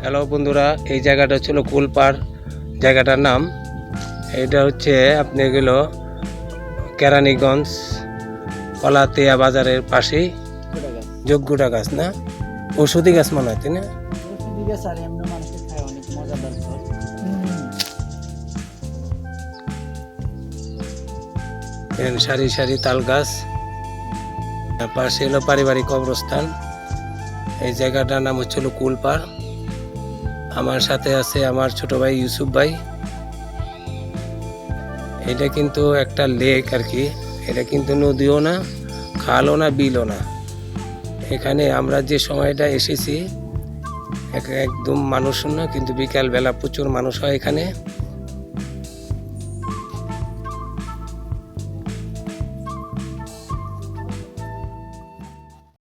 Hello বন্ধুরা, এই জায়গাটা হচ্ছিল কুলপাড় জায়গাটার নাম। এটা হচ্ছে আপনি গেল কেরানীগঞ্জ কলাতিয়া বাজারের পাশেই যোগ্যটা গাছ না, ওষুধি গাছ মনে হয়, তাই না? সারি সারি তাল গাছ, পাশে হলো পারিবারিক কবরস্থান। এই জায়গাটার নাম হচ্ছিল কুলপাড়। আমার সাথে আছে আমার ছোট ভাই ইউসুফ ভাই। এটা কিন্তু একটা লেক আর কি, এটা কিন্তু নদীও না, খালও না, বিলও না। এখানে আমরা যে সময়টা এসেছি একদম মানুষ শূন্য, কিন্তু বিকালবেলা প্রচুর মানুষ হয় এখানে।